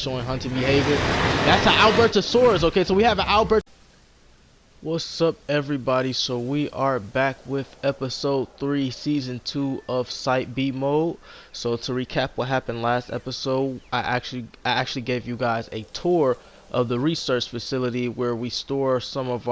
showing hunting behavior. That's an Albertosaurus. Okay, so we have an Albert. What's up, everybody? So we are back with episode 3 season 2 of Site B mode. So to recap what happened last episode, I actually gave you guys a tour of the research facility where we store some of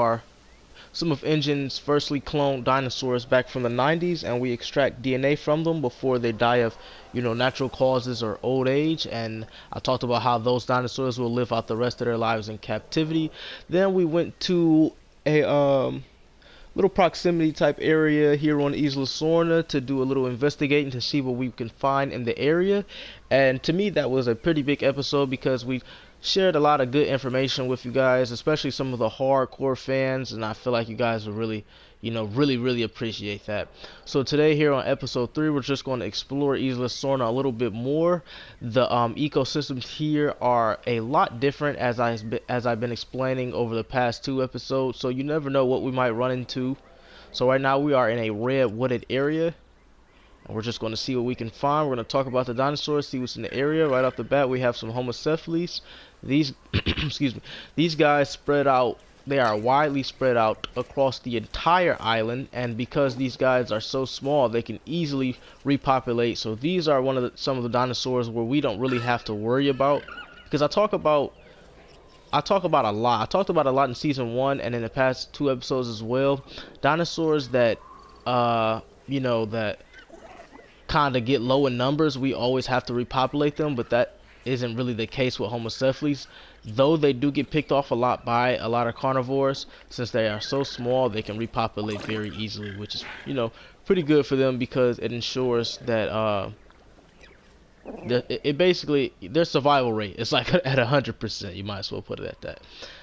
Engine's firstly cloned dinosaurs back from the 90s, and we extract DNA from them before they die of, natural causes or old age. And I talked about how those dinosaurs will live out the rest of their lives in captivity. Then we went to a little proximity type area here on Isla Sorna to do a little investigating to see what we can find in the area. And to me, that was a pretty big episode because we shared a lot of good information with you guys, especially some of the hardcore fans, and I feel like you guys will really really appreciate that. So today here on episode 3, we're just going to explore Isla Sorna a little bit more. The ecosystems here are a lot different, as I've been explaining over the past 2 episodes, so you never know what we might run into. So right now we are in a red wooded area, and we're just going to see what we can find. We're going to talk about the dinosaurs, see what's in the area. Right off the bat, we have some Homocephalus. These excuse me, these guys spread out. They are widely spread out across the entire island, and because these guys are so small, they can easily repopulate. So these are some of the dinosaurs where we don't really have to worry about, because I talk about a lot. I talked about a lot in season 1 and in the past 2 episodes as well. Dinosaurs that that kind of get low in numbers, we always have to repopulate them, but that isn't really the case with Homocephalus. Though they do get picked off a lot by a lot of carnivores, since they are so small, they can repopulate very easily, which is pretty good for them, because it ensures that it basically, their survival rate is like at 100%. You might as well put it at that.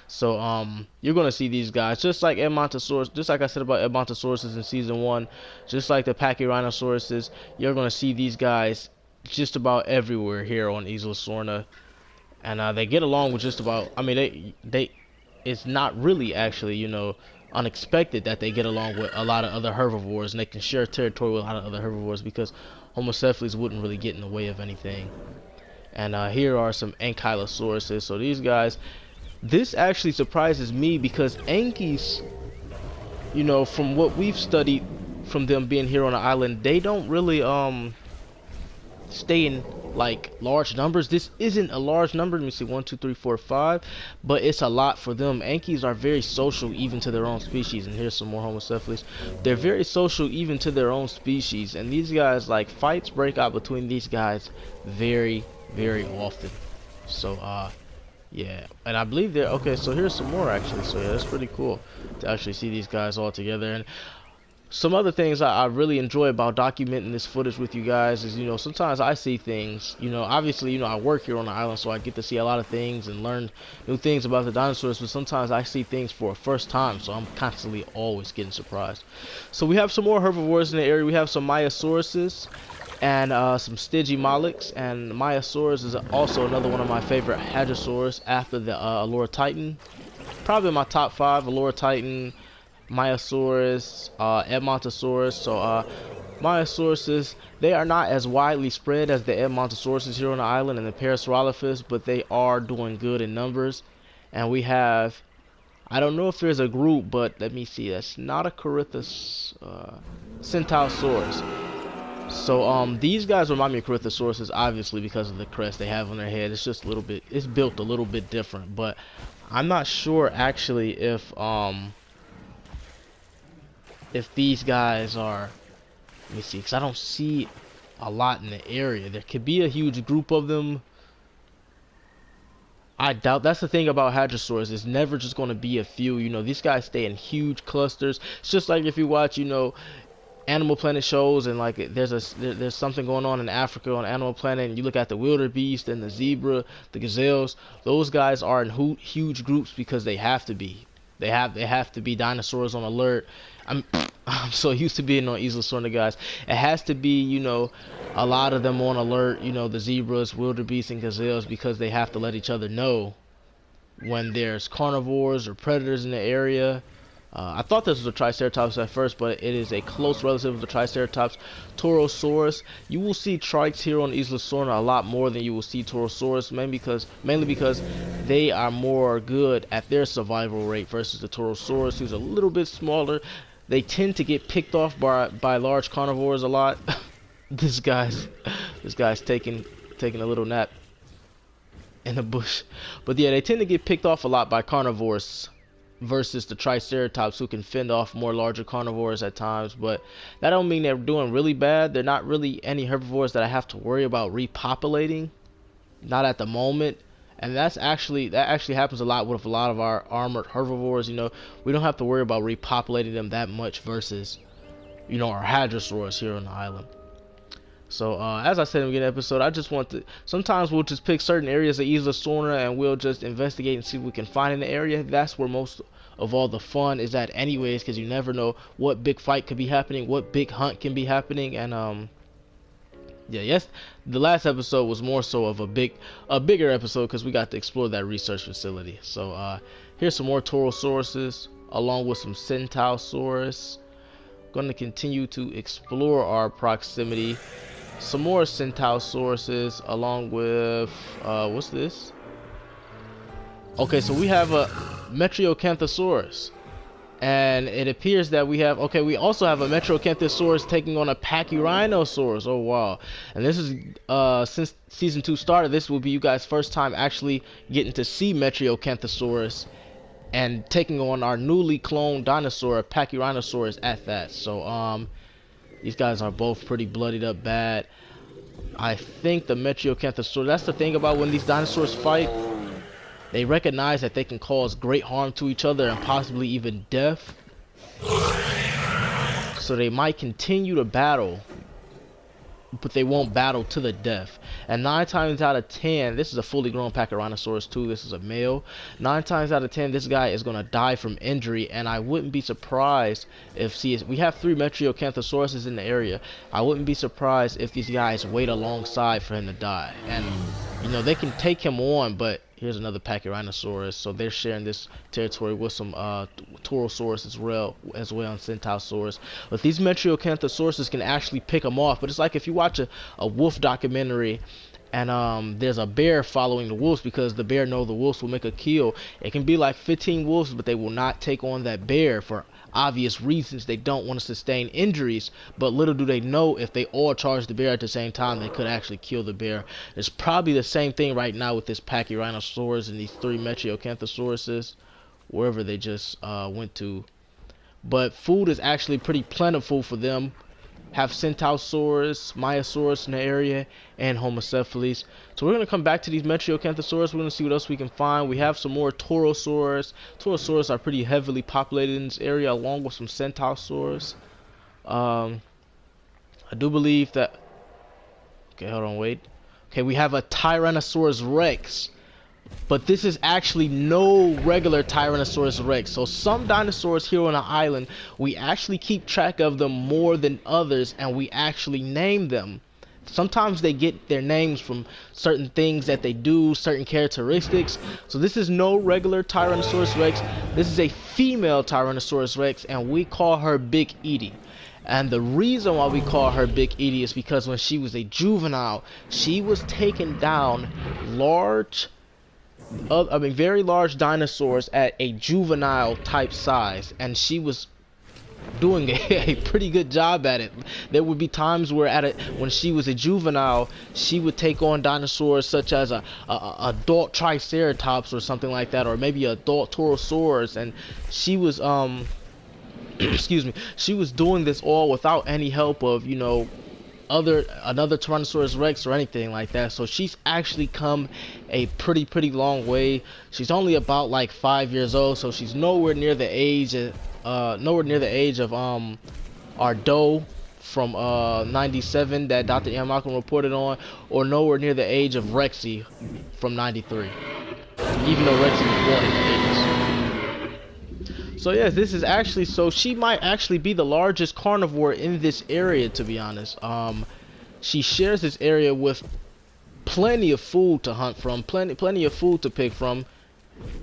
So you're gonna see these guys just like Edmontosaurus, just like I said about Edmontosauruses in season 1, just like the Pyroraptors. You're gonna see these guys just about everywhere here on Isla Sorna, and they get along with just about. I mean, they it's not really actually unexpected that they get along with a lot of other herbivores, and they can share territory with a lot of other herbivores because Homocephalus wouldn't really get in the way of anything. And here are some Ankylosauruses. So these guys, this actually surprises me because Ankies, from what we've studied from them being here on the island, they don't really stay in like large numbers. This isn't a large number. Let me see, 1 2 3 4 5, but it's a lot for them. Ankies are very social even to their own species, and here's some more Homocephalus. They're very social even to their own species, and these guys, like, fights break out between these guys very often. So yeah, and I believe they're okay. So here's some more actually. So yeah, that's pretty cool to actually see these guys all together. And some other things I really enjoy about documenting this footage with you guys is, sometimes I see things, obviously, I work here on the island, so I get to see a lot of things and learn new things about the dinosaurs, but sometimes I see things for a first time, so I'm constantly always getting surprised. So we have some more herbivores in the area. We have some Myosauruses and some Stygimolochs, and Myosaurus is also another one of my favorite Hadrosaurs after the Allura Titan. Probably my top 5: Allura Titan, Myosaurus, Edmontosaurus. So Myosauruses, they are not as widely spread as the Edmontosauruses here on the island and the Pyroraptors, but they are doing good in numbers. And we have, I don't know if there's a group, but let me see, that's not a Corythus, Centaurosaurus. So these guys remind me of Corythosauruses, obviously, because of the crest they have on their head. It's just a little bit, it's built a little bit different, but I'm not sure actually if these guys are, let me see, because I don't see a lot in the area. There could be a huge group of them. I doubt. That's the thing about Hadrosaurs, it's never just going to be a few. These guys stay in huge clusters. It's just like if you watch Animal Planet shows, and like there's something going on in Africa on Animal Planet, and you look at the wildebeest and the zebra, the gazelles. Those guys are in huge groups because they have to be. They have to be dinosaurs on alert. I'm so used to being on Isla Sorna, guys. It has to be, a lot of them on alert, the zebras, wildebeest, and gazelles, because they have to let each other know when there's carnivores or predators in the area. I thought this was a Triceratops at first, but it is a close relative of the Triceratops, Torosaurus. You will see trikes here on Isla Sorna a lot more than you will see Torosaurus, mainly because they are more good at their survival rate versus the Torosaurus, who's a little bit smaller. They tend to get picked off by large carnivores a lot. This guy's taking a little nap in the bush. But yeah, they tend to get picked off a lot by carnivores versus the Triceratops, who can fend off more larger carnivores at times. But that don't mean they're doing really bad. They're not really any herbivores that I have to worry about repopulating, not at the moment. And that actually happens a lot with a lot of our armored herbivores. You know, we don't have to worry about repopulating them that much versus, you know, our hadrosaurs here on the island. So as I said in the beginning of the episode, I just want to, sometimes we'll just pick certain areas of Isla Sorna and we'll just investigate and see what we can find in the area. That's where most of all the fun is at anyways, because you never know what big fight could be happening, what big hunt can be happening. And yeah, yes, the last episode was more so of a bigger episode because we got to explore that research facility. So here's some more Torosauruses along with some Centausaurus. Going to continue to explore our proximity. Some more Centaursauruses along with what's this? Okay, so we have a Metriacanthosaurus, and it appears that we have, okay, we also have a Metriacanthosaurus taking on a Pachyrhinosaurus. Oh wow. And this is since season 2 started, this will be you guys' first time actually getting to see Metriacanthosaurus and taking on our newly cloned dinosaur, Pachyrhinosaurus, at that. So these guys are both pretty bloodied up bad. I think the Metriacanthosaurus, that's the thing about when these dinosaurs fight, they recognize that they can cause great harm to each other and possibly even death. So they might continue to battle, but they won't battle to the death. And 9 times out of 10, this is a fully grown Pachyrhinosaurus too, this is a male. 9 times out of 10, this guy is going to die from injury, and I wouldn't be surprised if, we have 3 Metriacanthosauruses in the area. I wouldn't be surprised if these guys wait alongside for him to die. And, you know, they can take him on, but here's another Pachyrhinosaurus, so they're sharing this territory with some Torosaurus as well, and Centausaurus. But these Metriacanthosauruses can actually pick them off. But it's like if you watch a wolf documentary, and there's a bear following the wolves because the bear knows the wolves will make a kill. It can be like 15 wolves, but they will not take on that bear for obvious reasons. They don't want to sustain injuries, but little do they know if they all charge the bear at the same time, they could actually kill the bear. It's probably the same thing right now with this Pachyrhinosaurus and these 3 Metriacanthosauruses, wherever they just went to. But food is actually pretty plentiful for them. Have Centausaurus, Myosaurus in the area, and Homocephalus. So we're going to come back to these Metriacanthosaurus. We're going to see what else we can find. We have some more Torosaurus. Torosaurus are pretty heavily populated in this area, along with some Centausaurus. I do believe that... Okay, hold on, wait. Okay, we have a Tyrannosaurus Rex. But this is actually no regular Tyrannosaurus Rex. So some dinosaurs here on the island, we actually keep track of them more than others, and we actually name them. Sometimes they get their names from certain things that they do, certain characteristics. So this is no regular Tyrannosaurus Rex. This is a female Tyrannosaurus Rex, and we call her Big Eatie. And the reason why we call her Big Eatie is because when she was a juvenile, she was taking down very large dinosaurs at a juvenile type size, and she was doing a pretty good job at it. There would be times where when she was a juvenile, she would take on dinosaurs such as a adult Triceratops or something like that, or maybe adult Torosaurus, and she was excuse me, she was doing this all without any help of, you know, another Tyrannosaurus Rex or anything like that. So she's actually come a pretty long way. She's only about like 5 years old, so she's nowhere near the age of our doe from 97 that Dr. Ian Malcolm reported on, or nowhere near the age of Rexy from 93, even though Rexy was born in the 80s. So yes, this is actually, so she might actually be the largest carnivore in this area, to be honest. She shares this area with plenty of food to hunt from, plenty of food to pick from.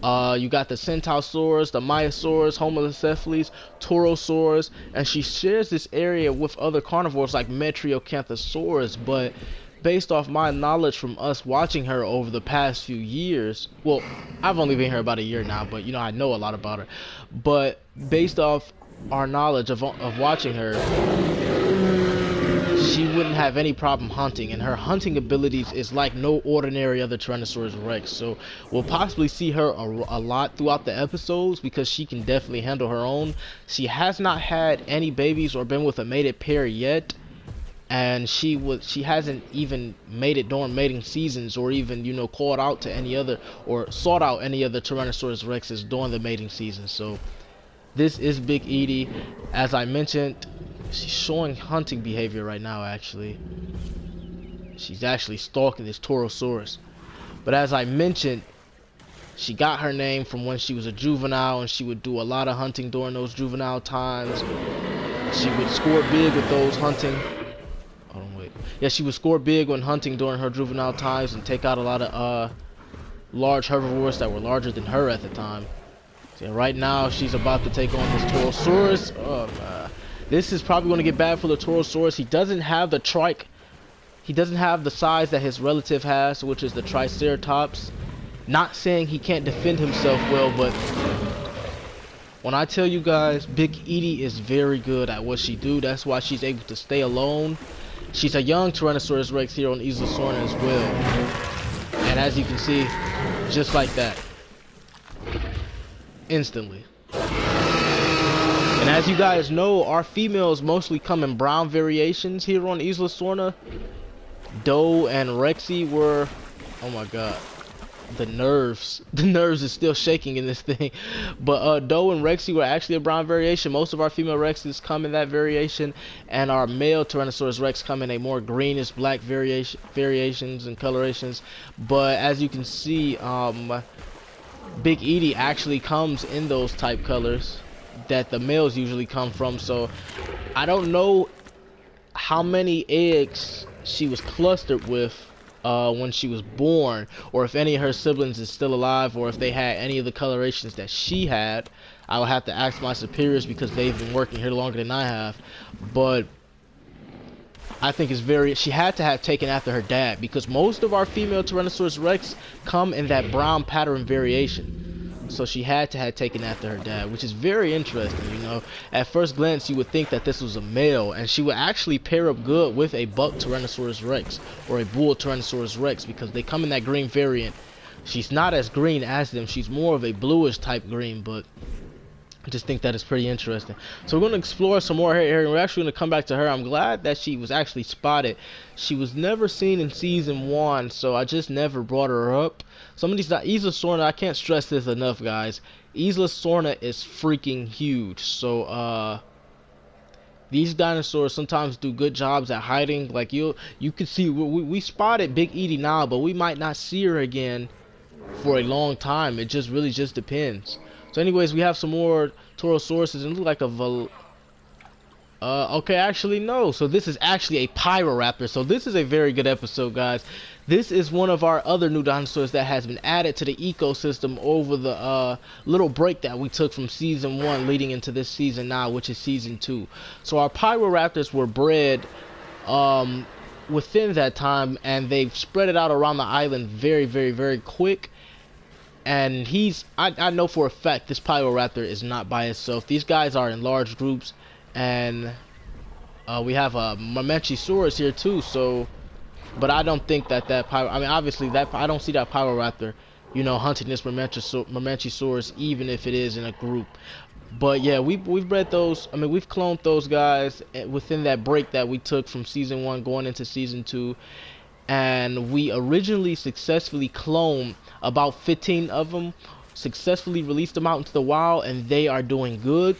You got the Centausaurus, the Myosaurus, Homocephalus, Torosaurus, and she shares this area with other carnivores like Metriacanthosaurus. But based off my knowledge from us watching her over the past few years, well, I've only been here about a year now, but you know I know a lot about her. But based off our knowledge of watching her, she wouldn't have any problem hunting, and her hunting abilities is like no ordinary other Tyrannosaurus Rex. So we'll possibly see her a lot throughout the episodes because she can definitely handle her own. She has not had any babies or been with a mated pair yet, and she hasn't even made it during mating seasons, or even, you know, called out to any other or sought out any other Tyrannosaurus Rexes during the mating season. So this is Big Eatie. As I mentioned, she's showing hunting behavior right now. Actually, she's actually stalking this Torosaurus. But as I mentioned, she got her name from when she was a juvenile, and she would do a lot of hunting during those juvenile times. She would score big with those hunting. Oh wait, yeah, she would score big when hunting during her juvenile times and take out a lot of large herbivores that were larger than her at the time. So right now she's about to take on this Torosaurus. Oh man. This is probably going to get bad for the Torosaurus. He doesn't have the he doesn't have the size that his relative has, which is the Triceratops. Not saying he can't defend himself well, but when I tell you guys, Big Eatie is very good at what she do. That's why she's able to stay alone. She's a young Tyrannosaurus Rex here on Isla Sorna as well. And as you can see, just like that, instantly. And as you guys know, our females mostly come in brown variations here on Isla Sorna. Doe and Rexy were, oh my god, the nerves is still shaking in this thing. But Doe and Rexy were actually a brown variation. Most of our female Rexes come in that variation, and our male Tyrannosaurus Rex come in a more greenish black variations and colorations. But as you can see, Big Eatie actually comes in those type colors that the males usually come from. So I don't know how many eggs she was clustered with when she was born, or if any of her siblings is still alive, or if they had any of the colorations that she had. I will have to ask my superiors because they've been working here longer than I have. But I think it's she had to have taken after her dad, because most of our female Tyrannosaurus Rex come in that brown pattern variation. So she had to have taken after her dad, which is very interesting. You know, at first glance you would think that this was a male, and she would actually pair up good with a buck Tyrannosaurus Rex or a bull Tyrannosaurus Rex, because they come in that green variant. She's not as green as them, she's more of a bluish type green, but I just think that is pretty interesting. So we're going to explore some more here, and we're actually going to come back to her. I'm glad that she was actually spotted. She was never seen in season 1, so I just never brought her up. Some of these, Isla Sorna, I can't stress this enough, guys. Isla Sorna is freaking huge. So these dinosaurs sometimes do good jobs at hiding. Like you can see, we spotted Big Eatie now, but we might not see her again for a long time. It just really just depends. So anyways, we have some more Torosaurus, and it look like a okay, actually no. So this is actually a Pyro Raptor. So this is a very good episode, guys. This is one of our other new dinosaurs that has been added to the ecosystem over the little break that we took from season 1 leading into this season now, which is season 2. So our Pyro Raptors were bred within that time, and they've spread it out around the island very, very, very quick. And I know for a fact this Pyro Raptor is not by itself. These guys are in large groups, and we have a Mamenchisaurus here too. So, but I don't think that Pyro, I mean, obviously that I don't see that Pyro Raptor, you know, hunting this Mamenchisaurus, even if it is in a group. But yeah, we've bred those. I mean, we've cloned those guys within that break that we took from season 1 going into season 2. And we originally successfully cloned about 15 of them, successfully released them out into the wild, and they are doing good.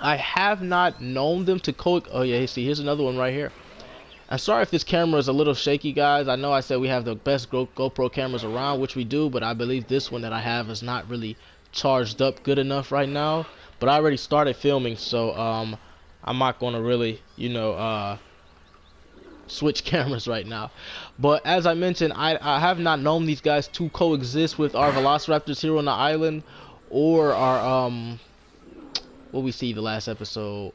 I have not known them to oh yeah, see, here's another one right here. I'm sorry if this camera is a little shaky, guys. I know I said we have the best GoPro cameras around, which we do, but I believe this one that I have is not really charged up good enough right now. But I already started filming, so I'm not gonna really, you know, switch cameras right now. But as I mentioned, I have not known these guys to coexist with our Velociraptors here on the island, or our what we see the last episode,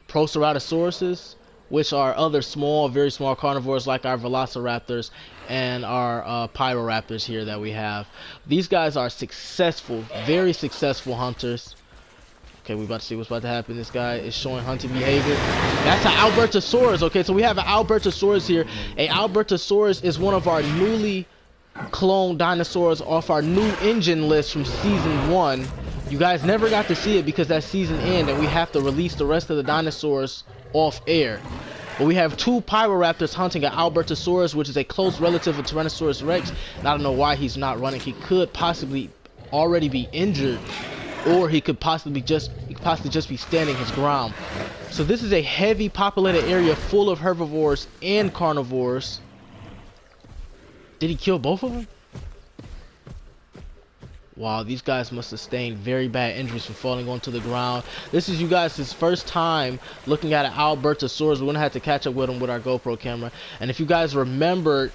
Tyrannosauruses, which are other small, very small carnivores like our Velociraptors and our Pyroraptors here that we have. These guys are successful, very successful hunters. Okay, we about to see what's about to happen. This guy is showing hunting behavior. That's an Albertosaurus. Okay, so we have an Albertosaurus here. A Albertosaurus is one of our newly cloned dinosaurs off our new engine list from season 1. You guys never got to see it because that season ended and we have to release the rest of the dinosaurs off air. But we have 2 Pyroraptors hunting an Albertosaurus, which is a close relative of Tyrannosaurus Rex. And I don't know why he's not running. He could possibly already be injured, or he could possibly just be standing his ground. So this is a heavy populated area full of herbivores and carnivores. Did he kill both of them? Wow, these guys must sustain very bad injuries from falling onto the ground. This is you guys' first time looking at an Albertosaurus. We're gonna have to catch up with him with our GoPro camera. And if you guys remember,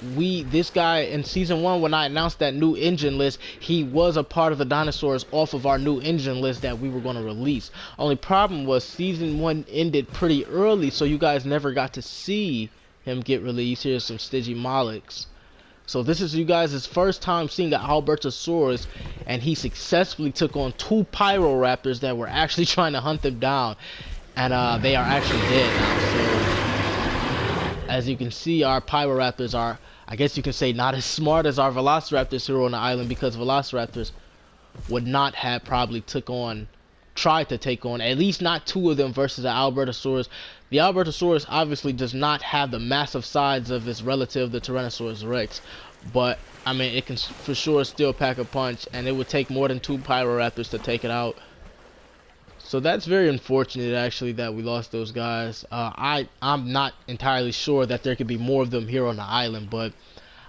this guy in season 1, when I announced that new engine list, he was a part of the dinosaurs off of our new engine list that we were going to release. Only problem was season 1 ended pretty early, so you guys never got to see him get released. Here's some Stygimolochs. So this is you guys' first time seeing an Albertosaurus, and he successfully took on 2 Pyroraptors that were actually trying to hunt them down, and they are actually dead now. So as you can see, our Pyroraptors are, I guess you can say, not as smart as our Velociraptors here on the island, because Velociraptors would not have probably tried to take on, at least not 2 of them versus the Albertosaurus. The Albertosaurus obviously does not have the massive size of its relative, the Tyrannosaurus Rex, but I mean, it can for sure still pack a punch, and it would take more than 2 Pyroraptors to take it out. So that's very unfortunate, actually, that we lost those guys. I'm not entirely sure that there could be more of them here on the island, but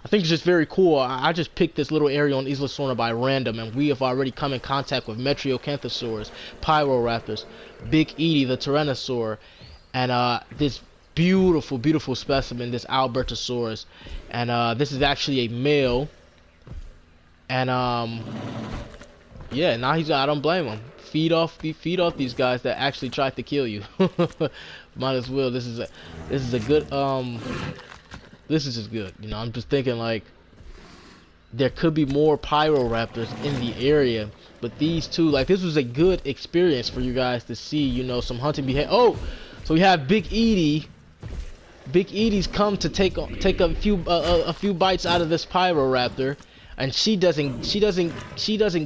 I think it's just very cool. I just picked this little area on Isla Sorna by random, and we have already come in contact with Metriacanthosaurus, Pyroraptors, Big Eatie, the Tyrannosaur, and this beautiful, beautiful specimen, this Albertosaurus. And this is actually a male. And yeah, now I don't blame him. Feed off these guys that actually tried to kill you. Might as well. This is a good this is just good. You know, I'm just thinking, like, there could be more Pyroraptors in the area, but these 2, like, this was a good experience for you guys to see, you know, some hunting behavior. Oh, so we have Big Eatie. Big Eatie's come to take a few bites out of this Pyroraptor, and she doesn't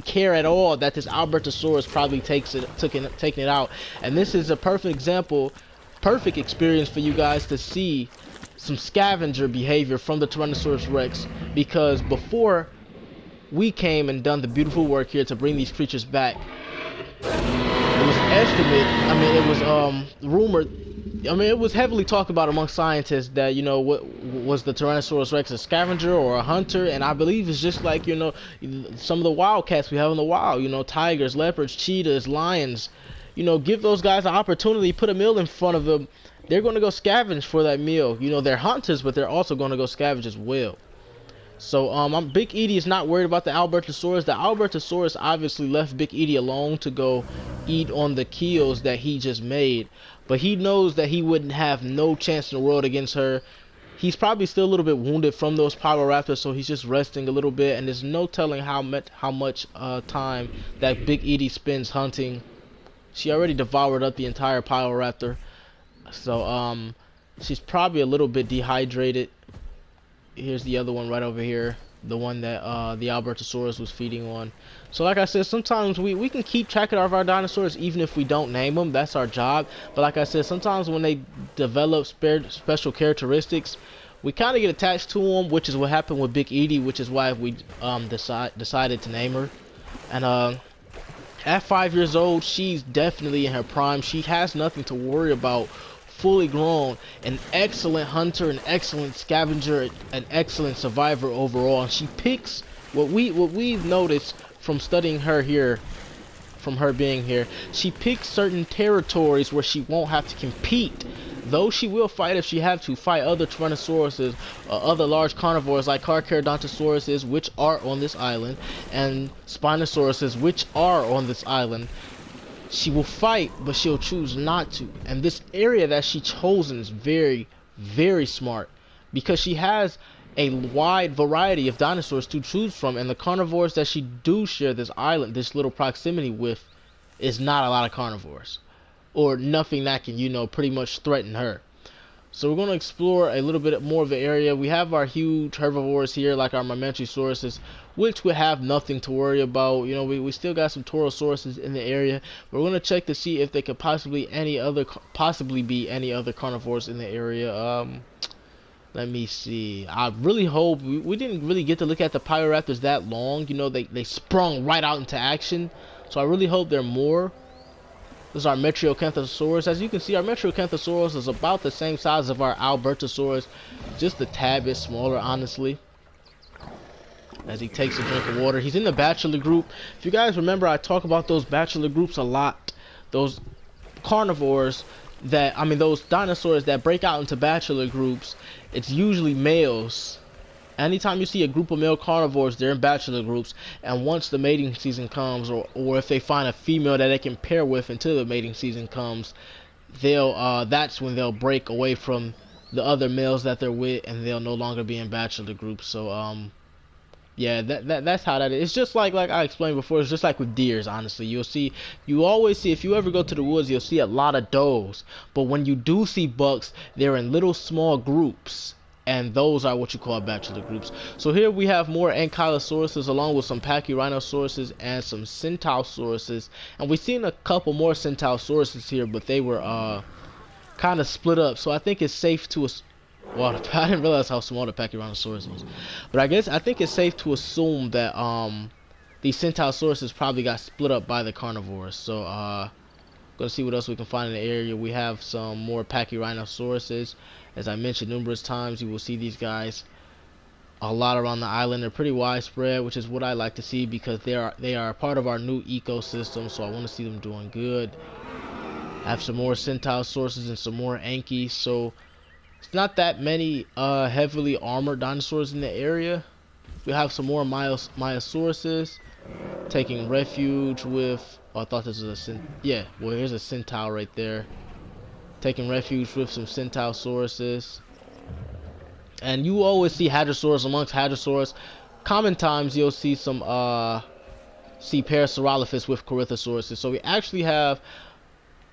care at all that this Albertosaurus probably taking it out. And this is a perfect example, perfect experience for you guys to see some scavenger behavior from the Tyrannosaurus Rex, because before we came and done the beautiful work here to bring these creatures back, it was rumored, I mean, it was heavily talked about among scientists that, you know, what was the Tyrannosaurus Rex, a scavenger or a hunter? And I believe it's just like, you know, some of the wildcats we have in the wild, you know, tigers, leopards, cheetahs, lions. You know, give those guys an opportunity, put a meal in front of them, they're going to go scavenge for that meal. You know, they're hunters, but they're also going to go scavenge as well. So Big Eatie is not worried about the Albertosaurus. The Albertosaurus obviously left Big Eatie alone to go eat on the kills that he just made, but he knows that he wouldn't have no chance in the world against her. He's probably still a little bit wounded from those Pyroraptors, so he's just resting a little bit, and there's no telling how much time that Big Eatie spends hunting. She already devoured up the entire Pyroraptor, so she's probably a little bit dehydrated. Here's the other one right over here, the one that the Albertosaurus was feeding on. So like I said, sometimes we can keep track of our dinosaurs even if we don't name them. That's our job. But like I said, sometimes when they develop special characteristics, we kind of get attached to them, which is what happened with Big Eatie, which is why we decided to name her. And at 5 years old, she's definitely in her prime. She has nothing to worry about. Fully grown, an excellent hunter, an excellent scavenger, an excellent survivor overall. And she picks what we've noticed from studying her here from her being here. She picks certain territories where she won't have to compete, though she will fight if she have to fight other Tyrannosauruses, other large carnivores like Carcharodontosauruses, which are on this island, and Spinosauruses, which are on this island. She will fight, but she'll choose not to. And this area that she chosen is very, very smart, because she has a wide variety of dinosaurs to choose from, and the carnivores that she do share this island, this little proximity with, is not a lot of carnivores, or nothing that can, you know, pretty much threaten her. So we're going to explore a little bit more of the area. We have our huge herbivores here, like our Myrmentosauruses, which would have nothing to worry about. You know, we still got some Taurosauruses in the area. We're going to check to see if there could possibly be any other carnivores in the area. Let me see. I really hope we didn't really get to look at the Pyroraptors that long. You know, they sprung right out into action. So I really hope there are more. This is our Metriacanthosaurus. As you can see, our Metriacanthosaurus is about the same size of our Albertosaurus, just a tad bit smaller, honestly. As he takes a drink of water, he's in the bachelor group. If you guys remember, I talk about those bachelor groups a lot. Those carnivores that, I mean, those dinosaurs that break out into bachelor groups, it's usually males. Anytime you see a group of male carnivores, they're in bachelor groups, and once the mating season comes, or if they find a female that they can pair with until the mating season comes, that's when they'll break away from the other males that they're with, and they'll no longer be in bachelor groups. So yeah, that's how that is. It's just like I explained before, it's just like with deers, honestly. You always see, if you ever go to the woods, you'll see a lot of does, but when you do see bucks, they're in little small groups. And those are what you call bachelor groups. So here we have more Ankylosauruses, along with some Pachyrhinosaurus and some Centaursauruses. And we've seen a couple more Centaursauruses here, but they were kind of split up. So I think it's safe to... Well, I didn't realize how small the Pachyrhinosaurus was. But I think it's safe to assume that these Centaursauruses probably got split up by the carnivores. So gonna see what else we can find in the area. We have some more Pachyrhinosauruses. As I mentioned numerous times, you will see these guys a lot around the island. They're pretty widespread, which is what I like to see, because they are part of our new ecosystem. So I want to see them doing good. I have some more Centaursauruses and some more Anky. So it's not that many heavily armored dinosaurs in the area. We have some more Myosauruses taking refuge with... Oh, I thought this was a yeah, well, here's a Centaur right there. Taking refuge with some Centaursauruses. And you always see Hadrosaurus amongst Hadrosaurus. Common times you'll see some Parasaurolophus with Corythosauruses. So we actually have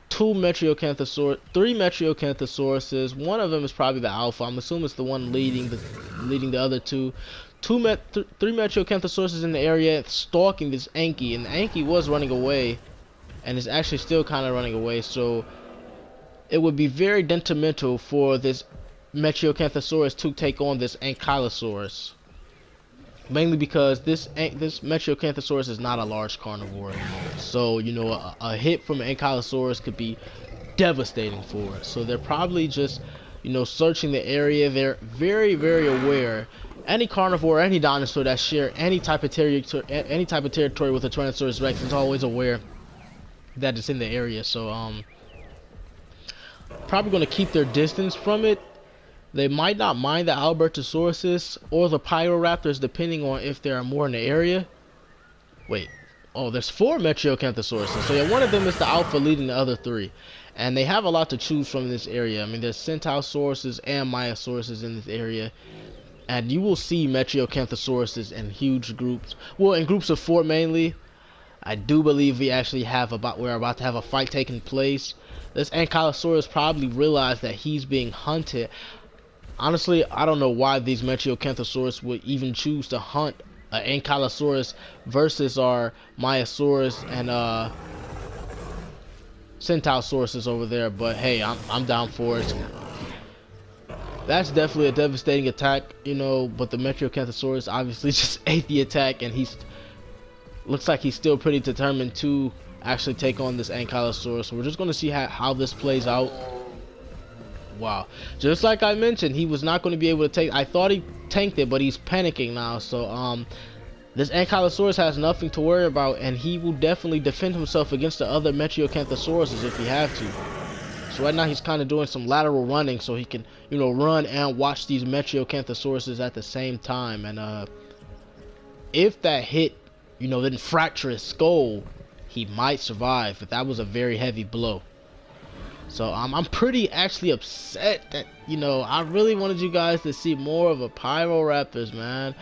three Metriacanthosauruses. One of them is probably the alpha. I'm assuming it's the one leading the other two. Three Metriacanthosauruses in the area stalking this Anky, and the Anky was running away, and is actually still kind of running away. So it would be very detrimental for this Metriacanthosaurus to take on this Ankylosaurus, mainly because this Metriacanthosaurus is not a large carnivore. So, you know, a hit from an Ankylosaurus could be devastating for it. So they're probably just, you know, searching the area. They're very, very aware. Any carnivore, any dinosaur that share any type of territory with a Tyrannosaurus Rex is always aware that it's in the area. So probably going to keep their distance from it. They might not mind the Albertosauruses or the Pyroraptors, depending on if there are more in the area. Wait, oh, there's 4 Metriacanthosauruses. So yeah, one of them is the alpha leading the other 3. And they have a lot to choose from in this area. I mean, there's Centaursauruses and Myosauruses in this area. And you will see Metriacanthosauruses in huge groups. Well, in groups of 4 mainly. I do believe we're about to have a fight taking place. This Ankylosaurus probably realized that he's being hunted. Honestly, I don't know why these Metriacanthosaurus would even choose to hunt an Ankylosaurus versus our Myosaurus and Centaursauruses over there. But hey, I'm down for it. That's definitely a devastating attack, you know. But the Metriacanthosaurus obviously just ate the attack, and looks like he's still pretty determined to actually take on this Ankylosaurus. So we're just going to see how this plays out. Wow, just like I mentioned, he was not going to be able to take... I thought he tanked it, but he's panicking now. So This Ankylosaurus has nothing to worry about, and he will definitely defend himself against the other Metriacanthosauruses if he have to. So right now he's kind of doing some lateral running so he can, you know, run and watch these Metriacanthosauruses at the same time. And if that hit, you know, didn't fracture his skull, he might survive, but that was a very heavy blow. So I'm pretty actually upset that, you know, I really wanted you guys to see more of a Pyroraptors, man.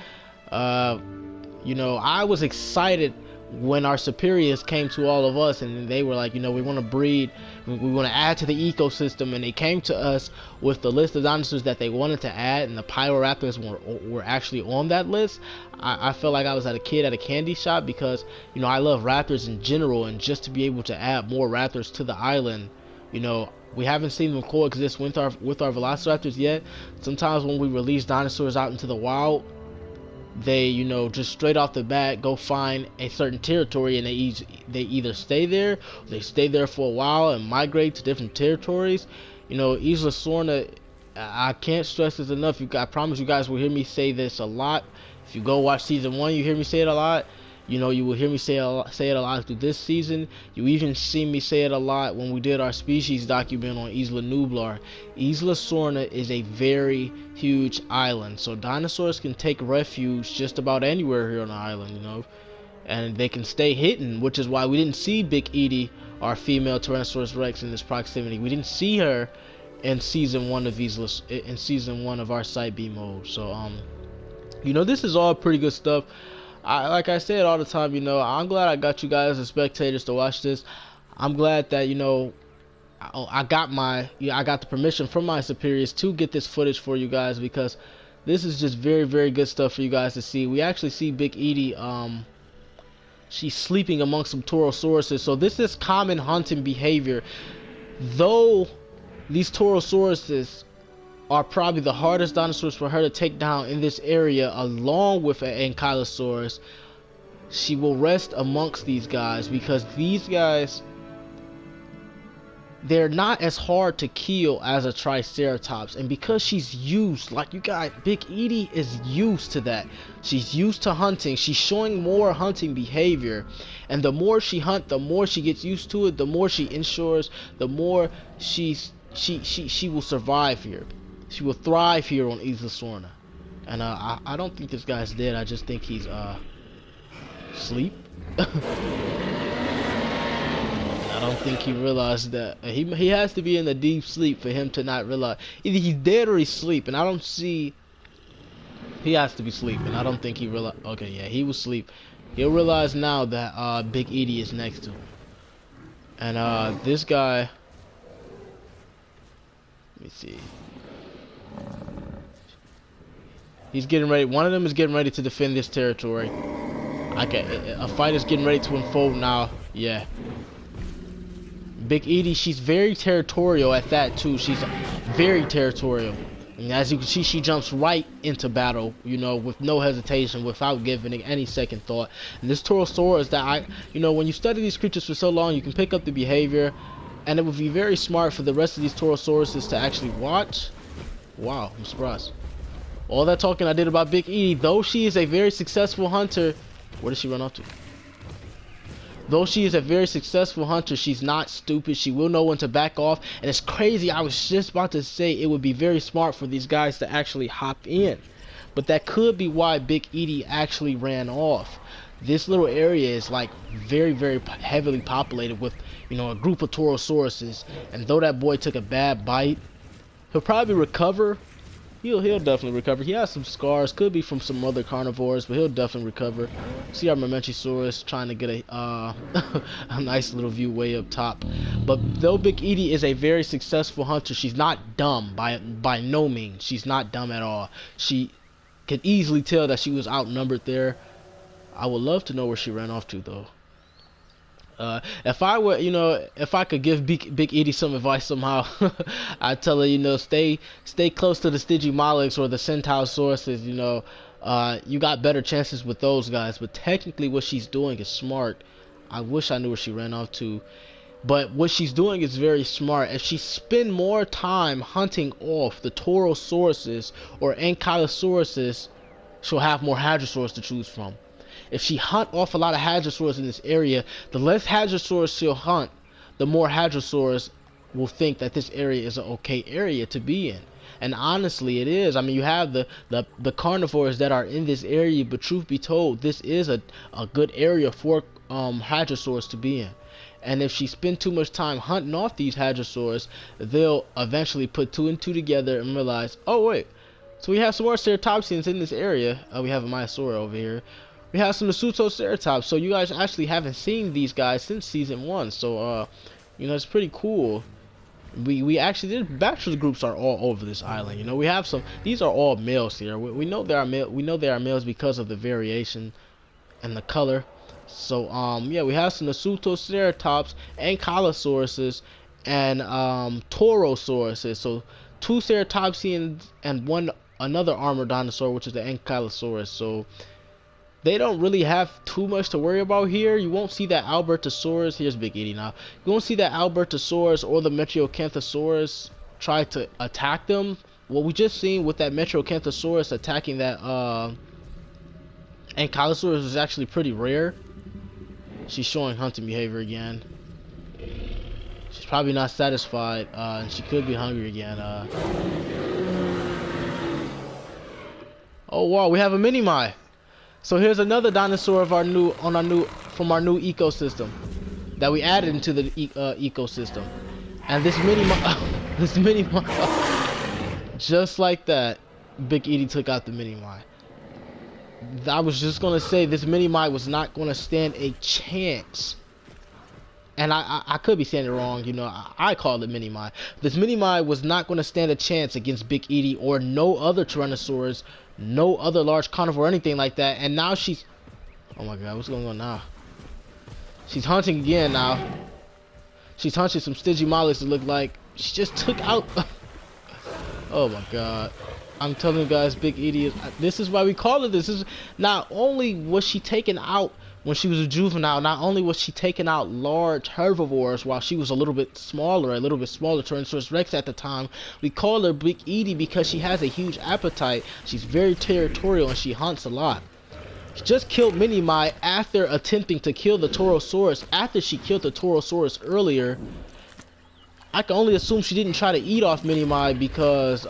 You know, I was excited when our superiors came to all of us and they were like, you know, we want to breed, we want to add to the ecosystem, and they came to us with the list of dinosaurs that they wanted to add, and the Pyroraptors were actually on that list. I felt like I was a kid at a candy shop, because, you know, I love raptors in general, and just to be able to add more raptors to the island, you know, we haven't seen them coexist with our velociraptors yet. Sometimes when we release dinosaurs out into the wild, they, you know, just straight off the bat go find a certain territory, and they either stay there, or they stay there for a while and migrate to different territories. You know, Isla Sorna, I can't stress this enough. I promise you guys will hear me say this a lot. If you go watch season 1, you hear me say it a lot. You know, you will hear me say it a lot through this season. You even see me say it a lot when we did our species document on Isla Nublar. Isla Sorna is a very huge island, so dinosaurs can take refuge just about anywhere here on the island, you know, and they can stay hidden, which is why we didn't see Big Eatie, our female Tyrannosaurus Rex, in this proximity. We didn't see her in season 1 of our Site B mode. So you know, this is all pretty good stuff. Like I said all the time, you know, I'm glad I got you guys as spectators to watch this. I'm glad that, you know, I got the permission from my superiors to get this footage for you guys, because this is just very, very good stuff for you guys to see. We actually see Big Eatie, she's sleeping amongst some Taurosauruses, so this is common hunting behavior. Though these Taurosauruses are probably the hardest dinosaurs for her to take down in this area, along with an Ankylosaurus, she will rest amongst these guys, because these guys, they're not as hard to kill as a Triceratops. And because she's used, like you guys, Big Eatie is used to that. She's used to hunting. She's showing more hunting behavior, and the more she hunts, the more she gets used to it, the more she ensures, the more she will survive here. She will thrive here on Isla Sorna. And I don't think this guy's dead. I just think he's asleep. I don't think he realized that. He has to be in a deep sleep for him to not realize. Either he's dead or he's asleep, and I don't see. He has to be sleeping. I don't think he realized. Okay, yeah, he was asleep. He'll realize now that Big Eatie is next to him. And this guy. Let me see. He's getting ready. One of them is getting ready to defend this territory. Okay, a fight is getting ready to unfold now. Yeah. Big Eatie, she's very territorial at that too. She's very territorial. And as you can see, she jumps right into battle, you know, with no hesitation, without giving it any second thought. And this Torosaurus that you know, when you study these creatures for so long, you can pick up the behavior. And it would be very smart for the rest of these Taurosauruses to actually watch. Wow, I'm surprised. All that talking I did about Big Eatie, though she is a very successful hunter. Where does she run off to? Though she is a very successful hunter, she's not stupid. She will know when to back off. And it's crazy, I was just about to say it would be very smart for these guys to actually hop in. But that could be why Big Eatie actually ran off. This little area is like very, very heavily populated with, you know, a group of Taurosauruses. And though that boy took a bad bite, he'll probably recover. He'll definitely recover. He has some scars, could be from some other carnivores, but he'll definitely recover. See our Mamenchisaurus trying to get a a nice little view way up top. But though Big Eatie is a very successful hunter, she's not dumb by no means. She's not dumb at all. She could easily tell that she was outnumbered there. I would love to know where she ran off to, though. If I were, you know, if I could give Big Eatie some advice somehow, I'd tell her, you know, stay close to the Stygimolochs or the Centaursauruses. You know, you got better chances with those guys. But technically, what she's doing is smart. I wish I knew where she ran off to. But what she's doing is very smart. If she spend more time hunting off the Taurosauruses or Ankylosauruses, she'll have more Hadrosaurs to choose from. if she hunt off a lot of hadrosaurs in this area, the less hadrosaurs she'll hunt, the more hadrosaurs will think that this area is an okay area to be in. And honestly, it is. I mean, you have the carnivores that are in this area, but truth be told, this is a good area for hadrosaurs to be in. And if she spends too much time hunting off these hadrosaurs, they'll eventually put 2 and 2 together and realize, oh wait, so we have some more ceratopsians in this area. We have a Myosaur over here. We have some Ceratops. So you guys actually haven't seen these guys since season 1. So you know, it's pretty cool. We actually, the bachelor groups are all over this island. You know, we have some. These are all males here. We know they are male. We know they are males because of the variation and the color. So yeah, we have some Ceratops, Ankylosauruses, and Taurosaurus. So 2 ceratopsians and another armored dinosaur, which is the Ankylosaurus. So they don't really have too much to worry about here. You won't see that Albertosaurus. Here's Big Eatie now. You won't see that Albertosaurus or the Metriacanthosaurus try to attack them. What we just seen with that Metriacanthosaurus attacking that Ankylosaurus is actually pretty rare. She's showing hunting behavior again. She's probably not satisfied, and she could be hungry again. Oh wow, we have a Minimi. So here's another dinosaur of from our new ecosystem that we added into the ecosystem. And this Minimi, just like that, Big Eatie took out the Minimi. I was just gonna say this Minimi was not gonna stand a chance. And I could be saying it wrong, you know, I call it Minimi. This Minimi was not going to stand a chance against Big Eatie or no other Tyrannosaurus, no other large carnivore or anything like that. And now she's... Oh my god, what's going on now? She's hunting again now. She's hunting some Stygimolus that look like she just took out... Oh my god. I'm telling you guys, Big Eatie is... This is why we call it this. This is, not only was she taken out when she was a juvenile, not only was she taking out large herbivores while she was a little bit smaller Tyrannosaurus Rex at the time, we call her Big Eatie because she has a huge appetite. She's very territorial and she hunts a lot. She just killed Minimi after attempting to kill the Taurosaurus. After she killed the Taurosaurus earlier, I can only assume she didn't try to eat off Minimi because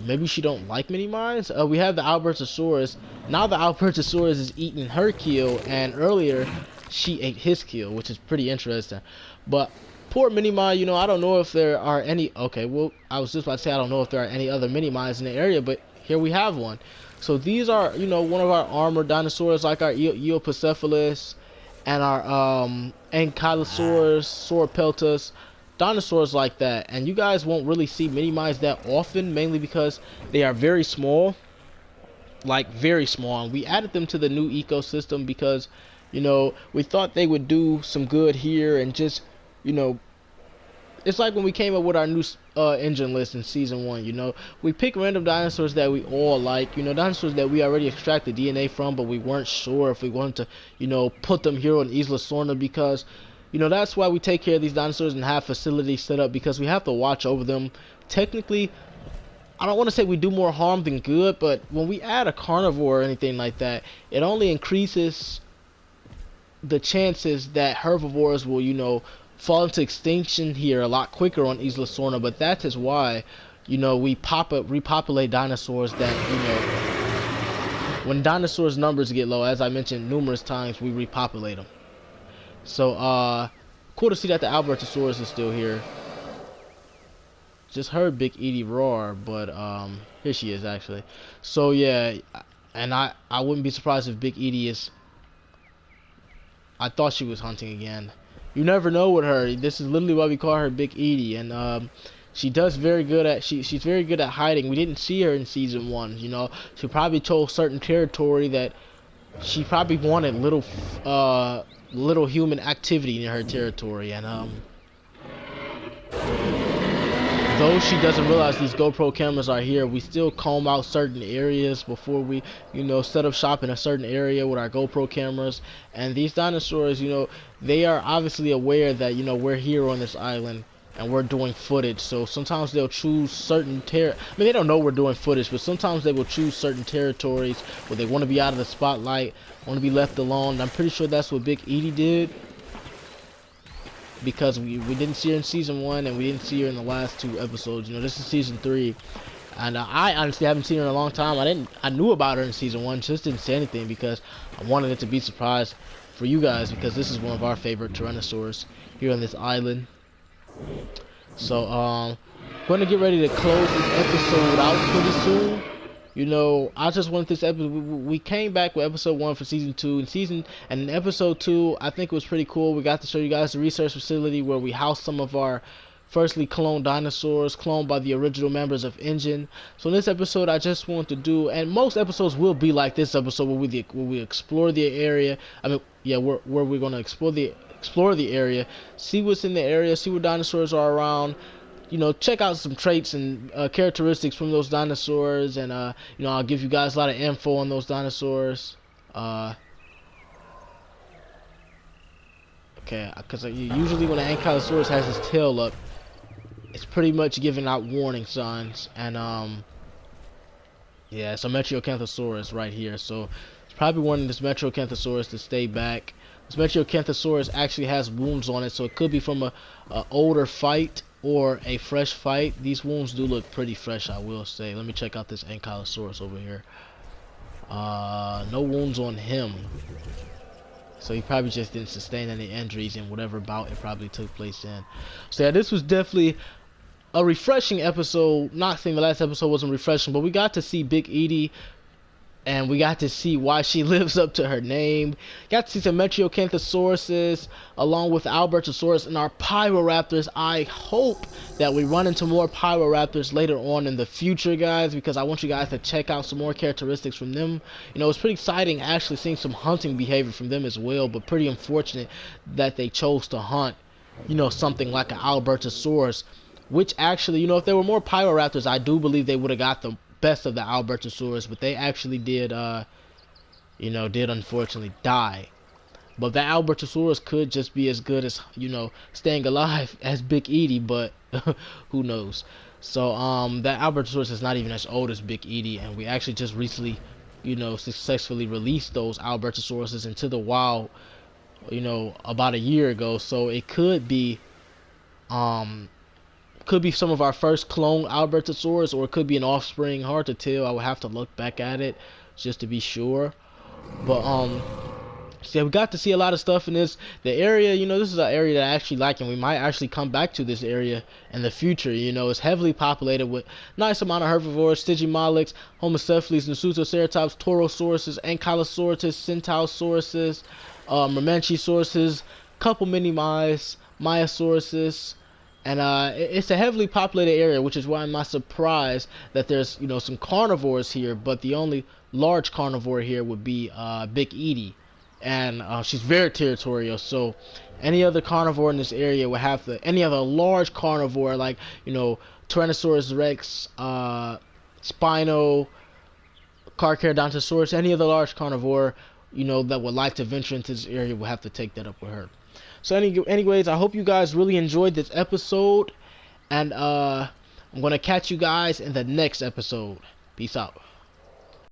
maybe she don't like Minimis. We have the Albertosaurus. Now the Albertosaurus is eating her kill, and earlier she ate his kill, which is pretty interesting. But poor Minimi, you know, I don't know if there are any... Okay, well, I was just about to say I don't know if there are any other Minimis in the area, but here we have one. So these are, you know, one of our armored dinosaurs, like our Eopocephalus and our Ankylosaurus, Sauropeltis, dinosaurs like that. And you guys won't really see Minimis that often, mainly because they are very small, like very small. And we added them to the new ecosystem because, you know, we thought they would do some good here and just, you know, it's like when we came up with our new engine list in season 1, you know, we pick random dinosaurs that we all like, you know, dinosaurs that we already extracted DNA from, but we weren't sure if we wanted to, you know, put them here on Isla Sorna because, you know, that's why we take care of these dinosaurs and have facilities set up, because we have to watch over them. Technically, I don't want to say we do more harm than good, but when we add a carnivore or anything like that, it only increases the chances that herbivores will, you know, fall into extinction here a lot quicker on Isla Sorna. But that is why, you know, we repopulate dinosaurs that, you know, when dinosaurs numbers get low, as I mentioned numerous times, we repopulate them. So, cool to see that the Albertosaurus is still here. Just heard Big Eatie roar, but, here she is, actually. So, yeah, and I wouldn't be surprised if Big Eatie is... I thought she was hunting again. You never know with her. This is literally why we call her Big Eatie, and, she does very good at... She's very good at hiding. We didn't see her in season 1, you know. She probably told certain territory that she probably wanted little human activity in her territory, and though she doesn't realize these GoPro cameras are here, we still comb out certain areas before we, you know, set up shop in a certain area with our GoPro cameras. And these dinosaurs, you know, they are obviously aware that, you know, we're here on this island, and we're doing footage. So sometimes they'll choose certain they don't know we're doing footage, but sometimes they will choose certain territories where they want to be out of the spotlight, want to be left alone. And I'm pretty sure that's what Big Eatie did, because we didn't see her in season 1 and we didn't see her in the last 2 episodes. You know, this is season 3. And I honestly haven't seen her in a long time. I knew about her in season 1, just didn't say anything because I wanted it to be a surprise for you guys, because this is one of our favorite Tyrannosaurs here on this island. So going to get ready to close this episode out pretty soon. You know, I just want this episode. We came back with episode 1 for season 2, and in episode 2, I think it was pretty cool. We got to show you guys the research facility where we housed some of our freshly cloned dinosaurs, cloned by the original members of Engine. So in this episode, I just want to do, and most episodes will be like this episode, where we explore the area. I mean, yeah, where we're gonna explore the area, see what's in the area, see what dinosaurs are around. You know, check out some traits and characteristics from those dinosaurs, and you know, I'll give you guys a lot of info on those dinosaurs. Okay, because usually when an Ankylosaurus has his tail up, it's pretty much giving out warning signs. And yeah, it's a Metriacanthosaurus right here, so it's probably warning this Metriacanthosaurus to stay back. This Metriacanthosaurus actually has wounds on it, so it could be from a older fight or a fresh fight. These wounds do look pretty fresh, I will say. Let me check out this Ankylosaurus over here. No wounds on him, so he probably just didn't sustain any injuries in whatever bout it probably took place in. So yeah, this was definitely a refreshing episode. Not saying the last episode wasn't refreshing, but we got to see Big Eatie, and we got to see why she lives up to her name. Got to see some Metriacanthosauruses along with Albertosaurus and our Pyroraptors. I hope that we run into more Pyroraptors later on in the future, guys, because I want you guys to check out some more characteristics from them. You know, it's pretty exciting actually seeing some hunting behavior from them as well, but pretty unfortunate that they chose to hunt, you know, something like an Albertosaurus, which actually, you know, if there were more Pyroraptors, I do believe they would have got the best of the Albertosaurus, but they actually did, you know, did unfortunately die. But that Albertosaurus could just be as good as, you know, staying alive as Big Eatie, but who knows. So that Albertosaurus is not even as old as Big Eatie, and we actually just recently, you know, successfully released those Albertosauruses into the wild, you know, about a year ago. So it could be some of our first clone Albertosaurus, or it could be an offspring. Hard to tell. I would have to look back at it just to be sure. But so yeah, we got to see a lot of stuff in this. The area, you know, this is an area that I actually like, and we might actually come back to this area in the future. You know, it's heavily populated with nice amount of herbivores: Stygimolochs, Homocephales, Nasutoceratops, Taurosauruses, Ankylosauruses, Centaursauruses, Myrmenchosauruses, couple mini Myosauruses. And it's a heavily populated area, which is why I'm not surprised that there's, you know, some carnivores here. But the only large carnivore here would be Big Eatie, and she's very territorial. So any other carnivore in this area would have to, any other large carnivore like, you know, Tyrannosaurus Rex, Spino, Carcharodontosaurus, any other large carnivore, you know, that would like to venture into this area would have to take that up with her. So anyways, I hope you guys really enjoyed this episode, and I'm gonna catch you guys in the next episode. Peace out.